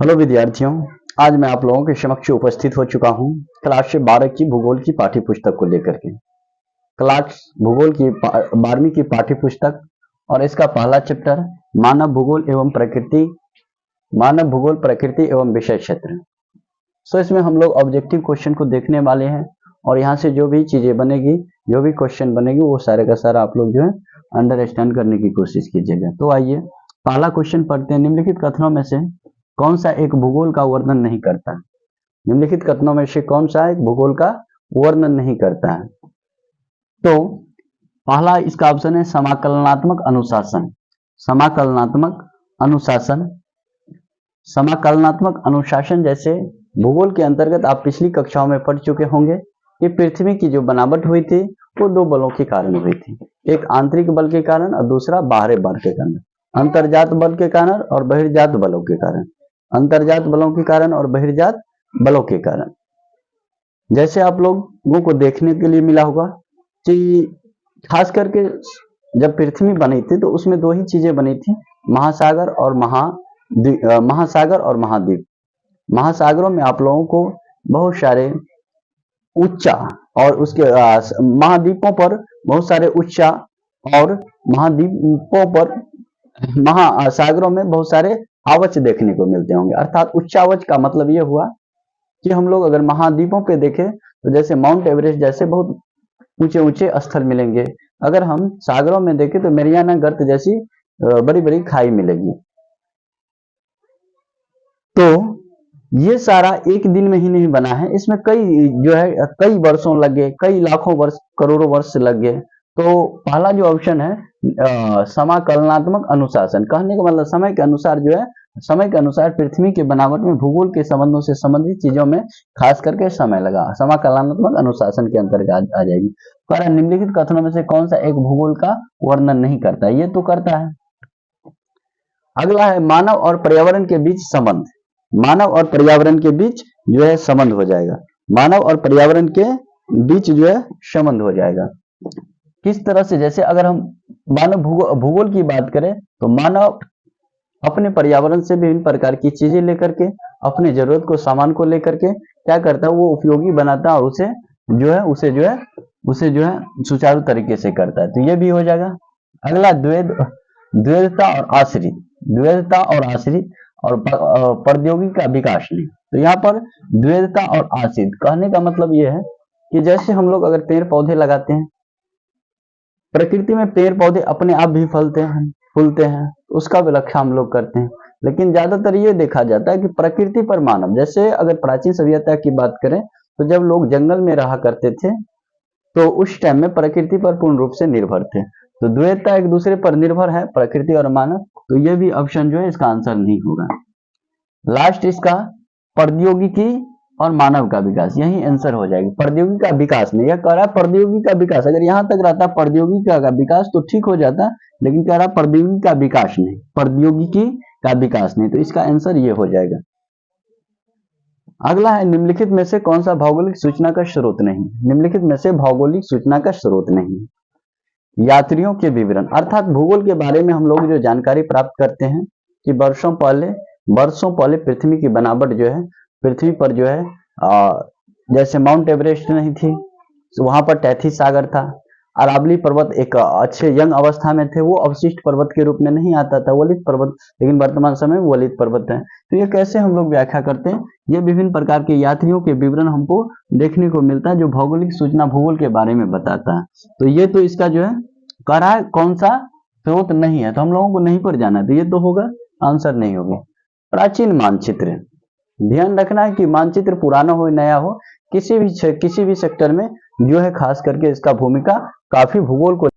Hello विद्यार्थियों, आज मैं आप लोगों के समक्ष उपस्थित हो चुका हूं क्लास 12 की भूगोल की पाठ्य पुस्तक को लेकर के। क्लास भूगोल की 12वीं की पाठ्य पुस्तक और इसका पहला चैप्टर मानव भूगोल एवं प्रकृति, मानव भूगोल प्रकृति एवं विषय क्षेत्र। सो इसमें हम लोग ऑब्जेक्टिव क्वेश्चन को देखने वाले हैं और यहाँ से जो भी चीजें बनेगी, जो भी क्वेश्चन बनेगी, वो सारे का सारा आप लोग जो है अंडरस्टैंड करने की कोशिश कीजिएगा। तो आइए पहला क्वेश्चन पढ़ते हैं। निम्नलिखित कथनों में से कौन सा एक भूगोल का वर्णन नहीं करता? निम्नलिखित कथनों में से कौन सा एक भूगोल का वर्णन नहीं करता है? तो पहला इसका ऑप्शन है समाकलनात्मक अनुशासन। समाकलनात्मक अनुशासन, समाकलनात्मक अनुशासन जैसे भूगोल के अंतर्गत आप पिछली कक्षाओं में पढ़ चुके होंगे कि पृथ्वी की जो बनावट हुई थी वो दो बलों के कारण हुई थी। एक आंतरिक बल के कारण और दूसरा बाहरी बल के कारण, अंतर्जात बल के कारण और बहिर्जात बलों के कारण, अंतर्जात बलों के कारण और बहिर्जात बलों के कारण। जैसे आप लोगों को देखने के लिए मिला होगा कि खास करके जब पृथ्वी बनी थी तो उसमें दो ही चीजें बनी थी, महासागर और महाद्वीप। महासागरों में आप लोगों को बहुत सारे उच्चा और उसके महाद्वीपों पर बहुत सारे उच्चा और महाद्वीपों पर महासागरों में बहुत सारे आवच देखने को मिलते होंगे। अर्थात उच्चावच का मतलब ये हुआ कि हम लोग अगर महाद्वीपों पे देखें तो जैसे माउंट एवरेस्ट जैसे बहुत ऊंचे ऊंचे स्थल मिलेंगे। अगर हम सागरों में देखें तो मेरियाना गर्त जैसी बड़ी बड़ी खाई मिलेगी। तो ये सारा एक दिन में ही नहीं बना है, इसमें कई वर्षों लग गए, कई लाखों वर्ष, करोड़ों वर्ष लग गए। तो पहला जो ऑप्शन है समाकलनात्मक अनुशासन, कहने का मतलब समय के अनुसार जो है, समय के अनुसार पृथ्वी के बनावट में भूगोल के संबंधों से संबंधित चीजों में खास करके समय लगा, समाकलनात्मक अनुशासन के अंतर्गत आ जाएगी। पर निम्नलिखित कथनों में से कौन सा एक भूगोल का वर्णन नहीं करता? ये तो करता है। अगला है मानव और पर्यावरण के बीच संबंध। मानव और पर्यावरण के बीच जो है संबंध हो जाएगा, मानव और पर्यावरण के बीच जो है संबंध हो जाएगा। किस तरह से? जैसे अगर हम मानव भूगोल की बात करें तो मानव अपने पर्यावरण से विभिन्न प्रकार की चीजें लेकर के, अपने जरूरत को, सामान को लेकर के क्या करता है, वो उपयोगी बनाता है और उसे जो है सुचारू तरीके से करता है। तो ये भी हो जाएगा। अगला द्वैधता और आश्रित, द्वैधता और आश्रित और प्रौद्योगिकी का विकास नहीं। तो यहाँ पर द्वैधता और आश्रित कहने का मतलब ये है कि जैसे हम लोग अगर पेड़ पौधे लगाते हैं, प्रकृति में पेड़ पौधे अपने आप भी फूलते हैं, उसका भी रक्षा हम लोग करते हैं। लेकिन ज्यादातर ये देखा जाता है कि प्रकृति पर मानव, जैसे अगर प्राचीन सभ्यता की बात करें तो जब लोग जंगल में रहा करते थे तो उस टाइम में प्रकृति पर पूर्ण रूप से निर्भर थे। तो द्वैतता एक दूसरे पर निर्भर है, प्रकृति और मानव। तो ये भी ऑप्शन जो है इसका आंसर नहीं होगा। लास्ट इसका प्रौद्योगिकी और मानव का विकास, यही आंसर हो जाएगी। प्रौद्योगिकी का विकास नहीं, यह कह रहा है प्रौद्योगिकी का विकास। अगर यहां तक रहता प्रौद्योगिकी का विकास तो ठीक हो जाता, लेकिन कह रहा प्रौद्योगिकी का विकास नहीं, प्रौद्योगिकी का विकास नहीं। तो इसका आंसर ये हो जाएगा। अगला है निम्नलिखित में से कौन सा भौगोलिक सूचना का स्रोत नहीं? निम्नलिखित में से भौगोलिक सूचना का स्रोत नहीं। यात्रियों के विवरण, अर्थात भूगोल के बारे में हम लोग जो जानकारी प्राप्त करते हैं कि वर्षों पहले पृथ्वी की बनावट जो है, पृथ्वी पर जो है जैसे माउंट एवरेस्ट नहीं थी तो वहां पर तैथिस सागर था। अरावली पर्वत एक अच्छे यंग अवस्था में थे, वो अवशिष्ट पर्वत के रूप में नहीं आता था, वलित पर्वत, लेकिन वर्तमान समय में वलित पर्वत है। तो ये कैसे हम लोग व्याख्या करते हैं? ये विभिन्न प्रकार के यात्रियों के विवरण हमको देखने को मिलता है जो भौगोलिक सूचना भूगोल के बारे में बताता है। तो ये तो इसका जो है कह रहा है कौन सा स्रोत नहीं है, तो हम लोगों को नहीं पर जाना है, तो ये तो होगा, आंसर नहीं होगा। प्राचीन मानचित्र, ध्यान रखना है कि मानचित्र पुराना हो नया हो, किसी भी सेक्टर में जो है खास करके इसका भूमिका काफी भूगोल को